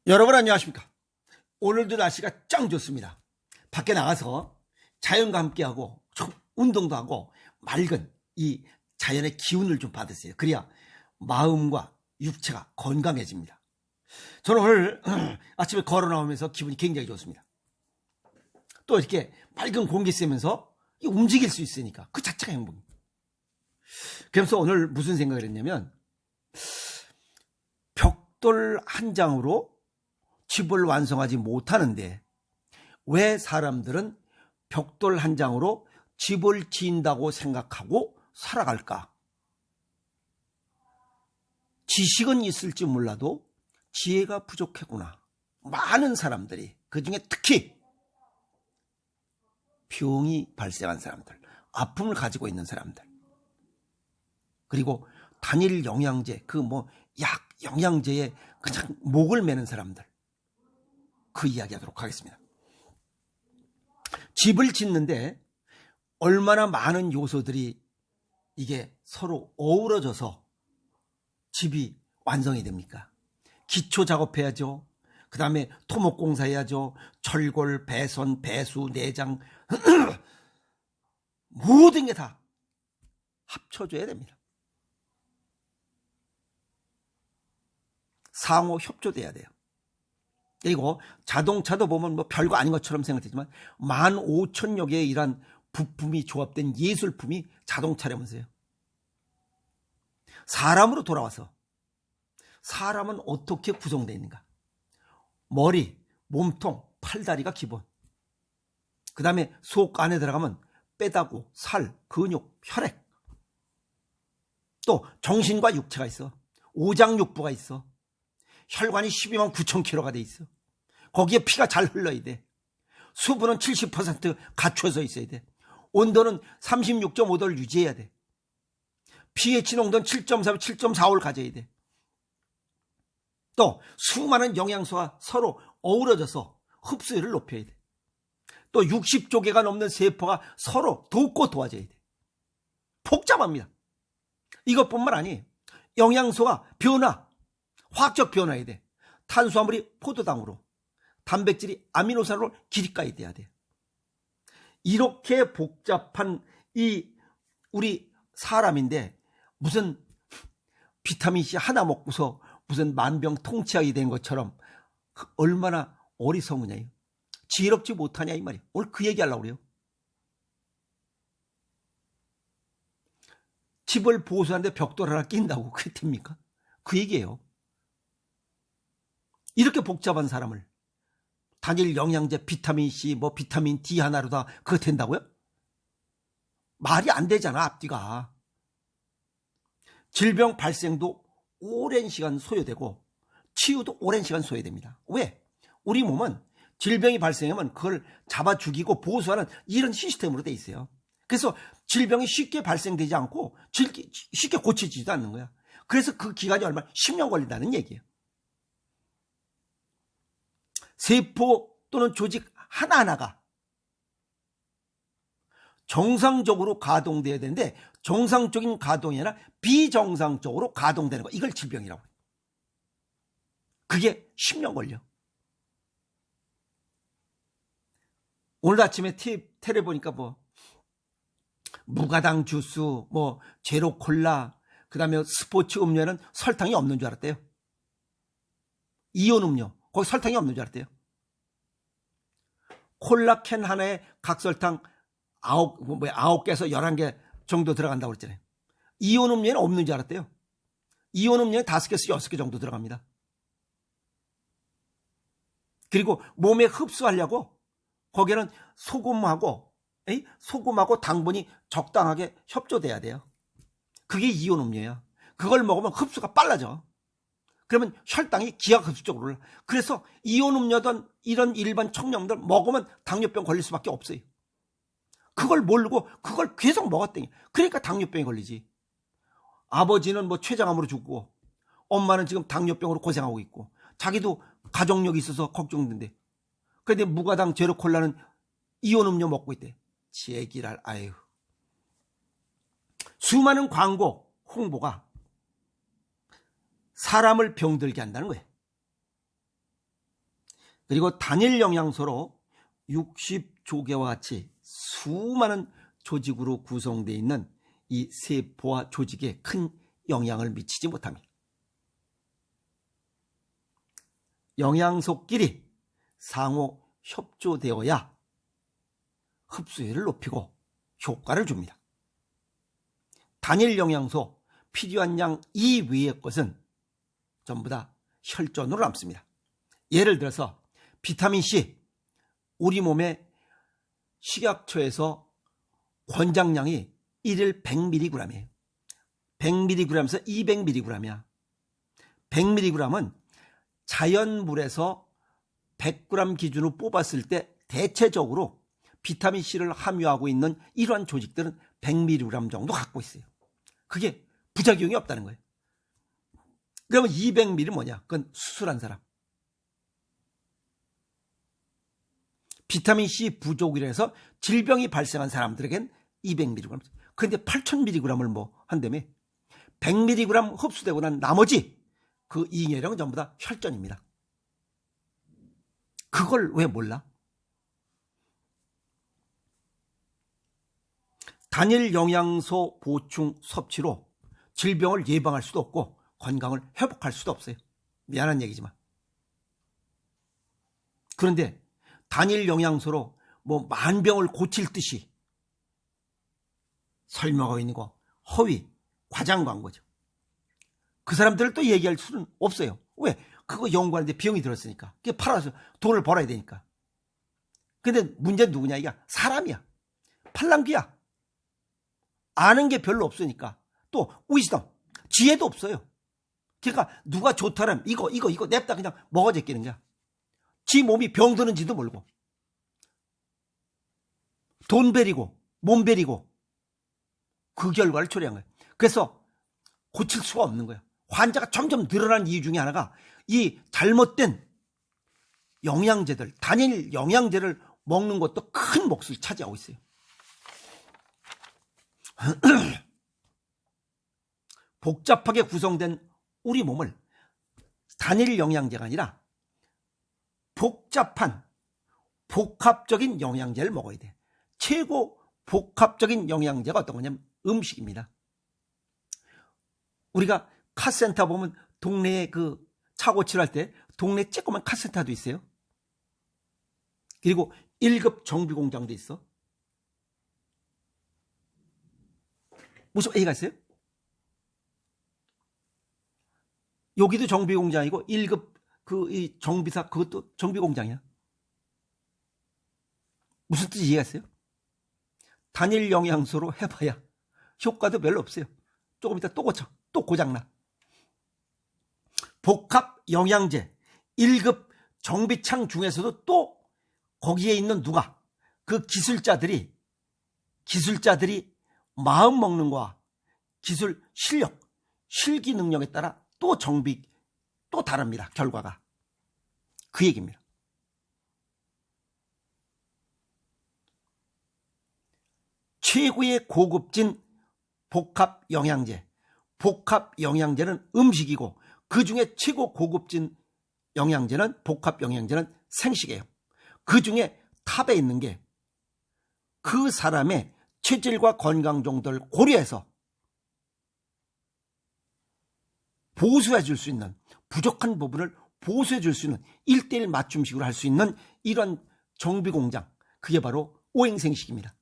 여러분 안녕하십니까? 오늘도 날씨가 짱 좋습니다. 밖에 나가서 자연과 함께하고 좀 운동도 하고 맑은 이 자연의 기운을 좀 받으세요. 그래야 마음과 육체가 건강해집니다. 저는 오늘 아침에 걸어 나오면서 기분이 굉장히 좋습니다. 또 이렇게 맑은 공기 쐬면서 움직일 수 있으니까 그 자체가 행복입니다. 그래서 오늘 무슨 생각을 했냐면, 벽돌 한 장으로 집을 완성하지 못하는데 왜 사람들은 벽돌 한 장으로 집을 지은다고 생각하고 살아갈까? 지식은 있을지 몰라도 지혜가 부족했구나. 많은 사람들이, 그중에 특히 병이 발생한 사람들, 아픔을 가지고 있는 사람들, 그리고 단일 영양제, 약 영양제에 그냥 목을 매는 사람들, 그 이야기 하도록 하겠습니다. 집을 짓는데 얼마나 많은 요소들이 이게 서로 어우러져서 집이 완성이 됩니까? 기초 작업해야죠. 그 다음에 토목공사 해야죠. 철골, 배선, 배수, 내장 모든 게 다 합쳐줘야 됩니다. 상호 협조돼야 돼요. 그리고 자동차도 보면 별거 아닌 것처럼 생각되지만 15,000여 개의 이런 부품이 조합된 예술품이 자동차라면서요. 사람으로 돌아와서 사람은 어떻게 구성되어 있는가? 머리, 몸통, 팔다리가 기본. 그 다음에 속 안에 들어가면 뼈다구, 살, 근육, 혈액. 또 정신과 육체가 있어. 오장육부가 있어. 혈관이 12만 9천 킬로가 돼 있어. 거기에 피가 잘 흘러야 돼. 수분은 70% 갖춰져 있어야 돼. 온도는 36.5도를 유지해야 돼. pH 농도는 7.4, 7.45를 가져야 돼. 또 수많은 영양소가 서로 어우러져서 흡수율을 높여야 돼. 또 60조 개가 넘는 세포가 서로 돕고 도와줘야 돼. 복잡합니다. 이것뿐만 아니 영양소가 변화, 화학적 변화해야 돼. 탄수화물이 포도당으로, 단백질이 아미노산으로 길이까지 돼야 돼. 이렇게 복잡한 우리 사람인데 무슨 비타민C 하나 먹고서 무슨 만병통치약이 된 것처럼 얼마나 어리석으냐, 지혜롭지 못하냐 이 말이에요. 오늘 그 얘기하려고 그래요. 집을 보수하는데 벽돌 하나 낀다고 그게 됩니까? 그 얘기예요. 이렇게 복잡한 사람을 단일 영양제, 비타민C, 비타민 D 하나로 다 그거 된다고요? 말이 안 되잖아, 앞뒤가. 질병 발생도 오랜 시간 소요되고 치유도 오랜 시간 소요됩니다. 왜? 우리 몸은 질병이 발생하면 그걸 잡아 죽이고 보수하는 이런 시스템으로 돼 있어요. 그래서 질병이 쉽게 발생되지 않고 쉽게 고쳐지지도 않는 거야. 그래서 그 기간이 얼마나 10년 걸린다는 얘기예요. 세포 또는 조직 하나하나가 정상적으로 가동돼야 되는데 정상적인 가동이 아니라 비정상적으로 가동되는 거, 이걸 질병이라고 해요. 그게 10년 걸려. 오늘 아침에 텔레 보니까 무가당 주스, 제로 콜라, 그 다음에 스포츠 음료는 설탕이 없는 줄 알았대요. 이온 음료, 거기 설탕이 없는 줄 알았대요. 콜라 캔 하나에 각설탕 9개에서 11개 정도 들어간다고 그랬잖아요. 이온 음료는 없는 줄 알았대요. 이온 음료는 5개에서 6개 정도 들어갑니다. 그리고 몸에 흡수하려고 거기에는 소금하고 당분이 적당하게 협조돼야 돼요. 그게 이온 음료예요. 그걸 먹으면 흡수가 빨라져. 그러면 혈당이 기하급수적으로 올라. 그래서 이온 음료든 이런 일반 청량음들 먹으면 당뇨병 걸릴 수밖에 없어요. 그걸 모르고 그걸 계속 먹었더니 그러니까 당뇨병이 걸리지. 아버지는 췌장암으로 죽고 엄마는 지금 당뇨병으로 고생하고 있고 자기도 가족력이 있어서 걱정된대. 그런데 무가당 제로 콜라는 이온 음료 먹고 있대. 제기랄. 아유. 수많은 광고 홍보가 사람을 병들게 한다는 거예요. 그리고 단일 영양소로 60조개와 같이 수많은 조직으로 구성되어 있는 이 세포와 조직에 큰 영향을 미치지 못합니다. 영양소끼리 상호 협조되어야 흡수율을 높이고 효과를 줍니다. 단일 영양소 필요한 양 이외의 것은 전부 다 혈전으로 남습니다. 예를 들어서 비타민C, 우리 몸의 식약처에서 권장량이 1일 100mg이에요. 100mg에서 200mg이야. 100mg은 자연물에서 100g 기준으로 뽑았을 때 대체적으로 비타민C를 함유하고 있는 이러한 조직들은 100mg 정도 갖고 있어요. 그게 부작용이 없다는 거예요. 그러면 200ml 뭐냐? 그건 수술한 사람. 비타민C 부족이라 해서 질병이 발생한 사람들에겐 200mg. 그런데 8000mg을 뭐 한다며? 100mg 흡수되고 난 나머지 그 잉여량은 전부 다 혈전입니다. 그걸 왜 몰라? 단일 영양소 보충 섭취로 질병을 예방할 수도 없고 건강을 회복할 수도 없어요. 미안한 얘기지만. 그런데 단일 영양소로 뭐 만병을 고칠 듯이 설명하고 있는 거 허위, 과장 광고죠. 그 사람들을 또 얘기할 수는 없어요. 왜? 그거 연구하는데 비용이 들었으니까. 그게 팔아서 돈을 벌어야 되니까. 근데 문제는 누구냐? 이게 사람이야. 팔랑귀야. 아는 게 별로 없으니까. 또 위즈덤, 지혜도 없어요. 그러니까 누가 좋다면 이거 냅다 그냥 먹어 제끼는 거야. 지 몸이 병드는지도 모르고. 돈 베리고 몸 베리고 그 결과를 초래한 거예요. 그래서 고칠 수가 없는 거예요. 환자가 점점 늘어나는 이유 중에 하나가 이 잘못된 영양제들, 단일 영양제를 먹는 것도 큰 몫을 차지하고 있어요. 복잡하게 구성된 우리 몸을 단일 영양제가 아니라 복잡한 복합적인 영양제를 먹어야 돼. 최고 복합적인 영양제가 어떤 거냐면 음식입니다. 우리가 카센터 보면 동네에 그 차 고칠할 때 동네 쬐꼬만 카센터도 있어요. 그리고 1급 정비공장도 있어. 무슨 A가 있어요? 여기도 정비공장이고 1급 이 정비사 그것도 정비공장이야. 무슨 뜻이 이해가 있어요? 단일 영양소로 해봐야 효과도 별로 없어요. 조금 이따 또 고쳐. 또 고장나. 복합 영양제 1급 정비창 중에서도 또 거기에 있는 누가 그 기술자들이 마음 먹는 거와 기술 실력, 실기 능력에 따라 또 또 다릅니다. 결과가. 그 얘기입니다. 최고의 고급진 복합 영양제는 음식이고 그 중에 최고 고급진 복합 영양제는 생식이에요. 그 중에 탑에 있는 게 그 사람의 체질과 건강 정도를 고려해서 보수해 줄 수 있는, 부족한 부분을 보수해 줄 수 있는 1:1 맞춤식으로 할 수 있는 이런 정비공장, 그게 바로 오행생식입니다.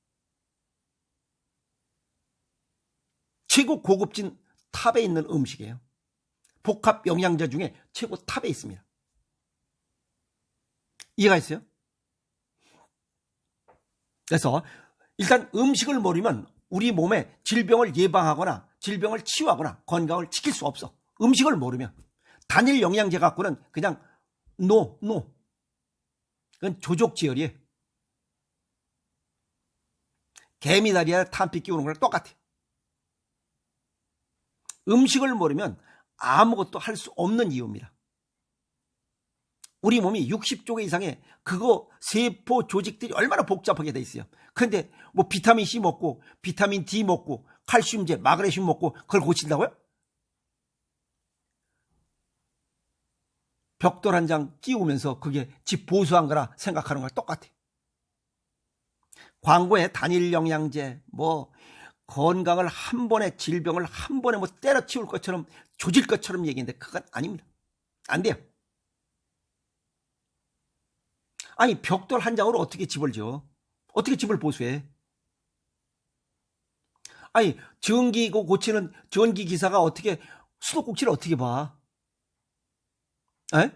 최고 고급진 탑에 있는 음식이에요. 복합 영양제 중에 최고 탑에 있습니다. 이해가 있어요? 그래서 일단 음식을 모르면 우리 몸에 질병을 예방하거나 질병을 치유하거나 건강을 지킬 수 없어. 음식을 모르면. 단일 영양제 갖고는 그냥 노. 그건 조족지혈이에요. 개미다리에 탄피 끼우는 거랑 똑같아요. 음식을 모르면 아무것도 할 수 없는 이유입니다. 우리 몸이 60조 개 이상의 그거 세포 조직들이 얼마나 복잡하게 돼 있어요. 그런데 뭐 비타민 C 먹고 비타민 D 먹고 칼슘제, 마그네슘 먹고 그걸 고친다고요? 벽돌 한 장 끼우면서 그게 집 보수한 거라 생각하는 거랑 똑같아. 광고에 단일 영양제, 뭐 건강을 한 번에, 질병을 한 번에 뭐 때려치울 것처럼, 조질 것처럼 얘기했는데 그건 아닙니다. 안 돼요. 아니, 벽돌 한 장으로 어떻게 집을 지어? 어떻게 집을 보수해? 아니, 전기고 고치는 전기 기사가 어떻게 수도꼭지를 어떻게 봐? 에?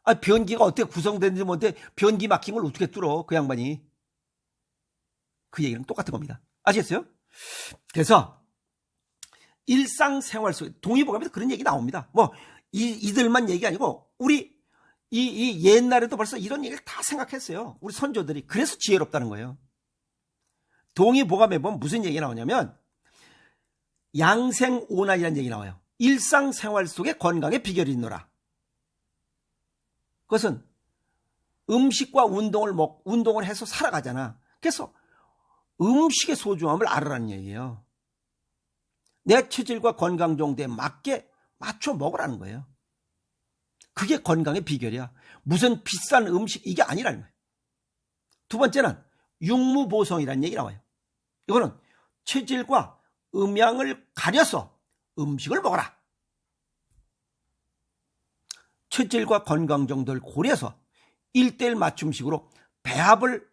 아, 변기가 어떻게 구성되는지 뭔데 변기 막힌 걸 어떻게 뚫어, 그 양반이. 그 얘기랑 똑같은 겁니다. 아시겠어요? 그래서 일상생활 속에 동의보감에서 그런 얘기 나옵니다. 뭐 이들만 얘기 아니고 우리 이 옛날에도 벌써 이런 얘기를 다 생각했어요. 우리 선조들이. 그래서 지혜롭다는 거예요. 동의보감에 보면 무슨 얘기 나오냐면 양생오날이라는 얘기 나와요. 일상생활 속에 건강의 비결이 있노라. 그것은 음식과 운동을 해서 살아가잖아. 그래서 음식의 소중함을 알으라는 얘기예요. 내 체질과 건강 정도에 맞게 맞춰 먹으라는 거예요. 그게 건강의 비결이야. 무슨 비싼 음식 이게 아니라는 거예요. 두 번째는 육무보성이라는 얘기 나와요. 이거는 체질과 음양을 가려서 음식을 먹어라. 체질과 건강 정도를 고려해서 1:1 맞춤식으로 배합을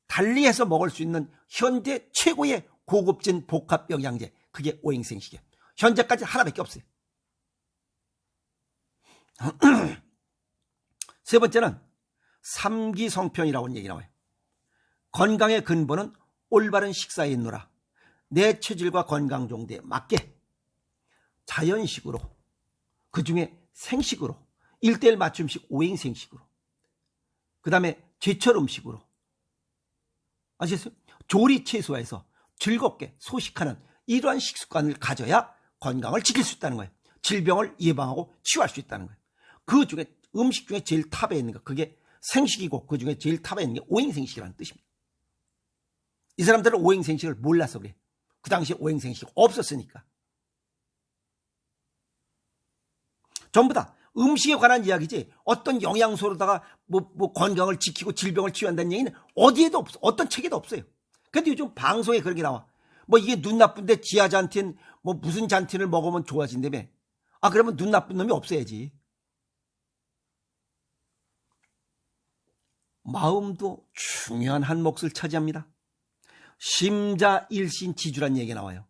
달리해서 먹을 수 있는 현대 최고의 고급진 복합 영양제, 그게 오행생식이에요. 현재까지 하나밖에 없어요. 세 번째는 삼기성편이라고 얘기 나와요. 건강의 근본은 올바른 식사에 있노라. 내 체질과 건강 정도에 맞게 자연식으로, 그 중에 생식으로, 1:1 맞춤식 오행생식으로, 그 다음에 제철 음식으로, 아시겠어요? 조리 채소에서 즐겁게 소식하는 이러한 식습관을 가져야 건강을 지킬 수 있다는 거예요. 질병을 예방하고 치유할 수 있다는 거예요. 그 중에 음식 중에 제일 탑에 있는 거, 그게 생식이고 그 중에 제일 탑에 있는 게 오행생식이라는 뜻입니다. 이 사람들은 오행생식을 몰라서 그래. 그 당시에 오행생식이 없었으니까. 전부 다 음식에 관한 이야기지 어떤 영양소로다가 뭐 건강을 지키고 질병을 치유한다는 얘기는 어디에도 없어. 어떤 책에도 없어요. 근데 요즘 방송에 그런 게 나와. 뭐 이게 눈 나쁜데 지아잔틴 뭐 무슨 잔틴을 먹으면 좋아진다며. 아, 그러면 눈 나쁜 놈이 없어야지. 마음도 중요한 한 몫을 차지합니다. 심자일신지주란 얘기가 나와요.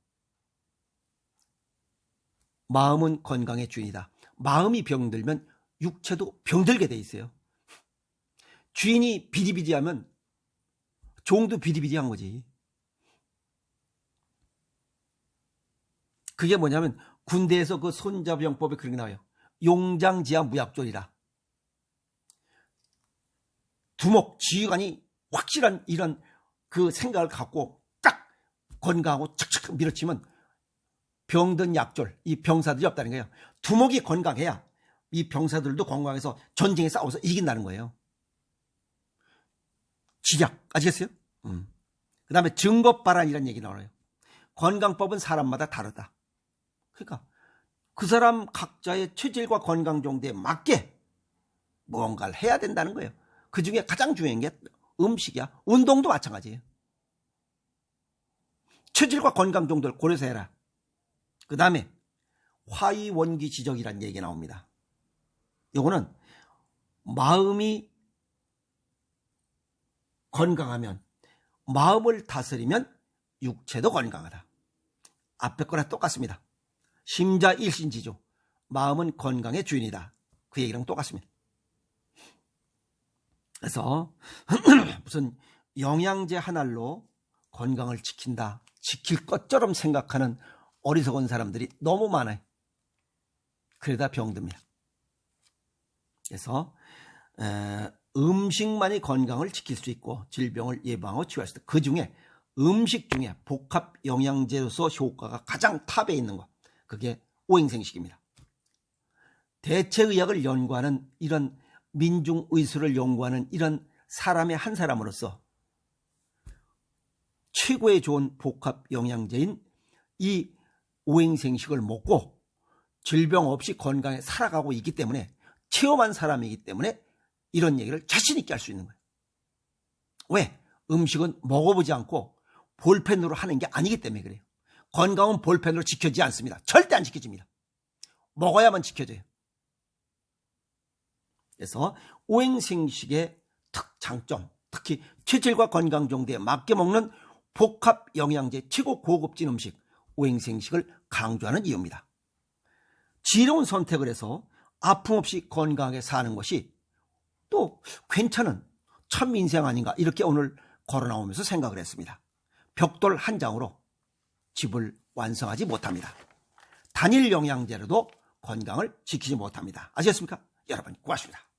마음은 건강의 주인이다. 마음이 병들면 육체도 병들게 돼 있어요. 주인이 비리비리하면 종도 비리비리한 거지. 그게 뭐냐면 군대에서 그 손자병법에 그런 게 나와요. 용장지하 무약졸이라. 두목, 지휘관이 확실한 이런 그 생각을 갖고 딱 건강하고 착착 밀어치면 병든 약졸, 이 병사들이 없다는 거예요. 두목이 건강해야 이 병사들도 건강해서 전쟁에 싸워서 이긴다는 거예요. 지략, 아시겠어요? 그 다음에 증거바란이라는 얘기 나와요. 건강법은 사람마다 다르다. 그러니까 그 사람 각자의 체질과 건강 정도에 맞게 뭔가를 해야 된다는 거예요. 그 중에 가장 중요한 게 음식이야. 운동도 마찬가지예요. 체질과 건강 정도를 고려해서 해라. 그 다음에 화의원기지적이라는 얘기가 나옵니다. 이거는 마음이 건강하면, 마음을 다스리면 육체도 건강하다. 앞에 거랑 똑같습니다. 심자일신지주, 마음은 건강의 주인이다. 그 얘기랑 똑같습니다. 그래서 무슨 영양제 하나로 건강을 지킨다, 지킬 것처럼 생각하는 어리석은 사람들이 너무 많아요. 그러다 병듭니다. 그래서 음식만이 건강을 지킬 수 있고 질병을 예방하고 치유할 수 있다. 그 중에 음식 중에 복합 영양제로서 효과가 가장 탑에 있는 것, 그게 오행생식입니다. 대체의학을 연구하는, 이런 민중의술을 연구하는 이런 사람의 한 사람으로서 최고의 좋은 복합 영양제인 이 오행생식을 먹고 질병 없이 건강에 살아가고 있기 때문에 체험한 사람이기 때문에 이런 얘기를 자신 있게 할 수 있는 거예요. 왜? 음식은 먹어보지 않고 볼펜으로 하는 게 아니기 때문에 그래요. 건강은 볼펜으로 지켜지지 않습니다. 절대 안 지켜집니다. 먹어야만 지켜져요. 그래서 오행생식의 장점, 특히 체질과 건강 정도에 맞게 먹는 복합 영양제 최고 고급진 음식 오행생식을 강조하는 이유입니다. 지혜로운 선택을 해서 아픔 없이 건강하게 사는 것이 또 괜찮은 참 인생 아닌가 이렇게 오늘 걸어 나오면서 생각을 했습니다. 벽돌 한 장으로 집을 완성하지 못합니다. 단일 영양제로도 건강을 지키지 못합니다. 아시겠습니까? 여러분 고맙습니다.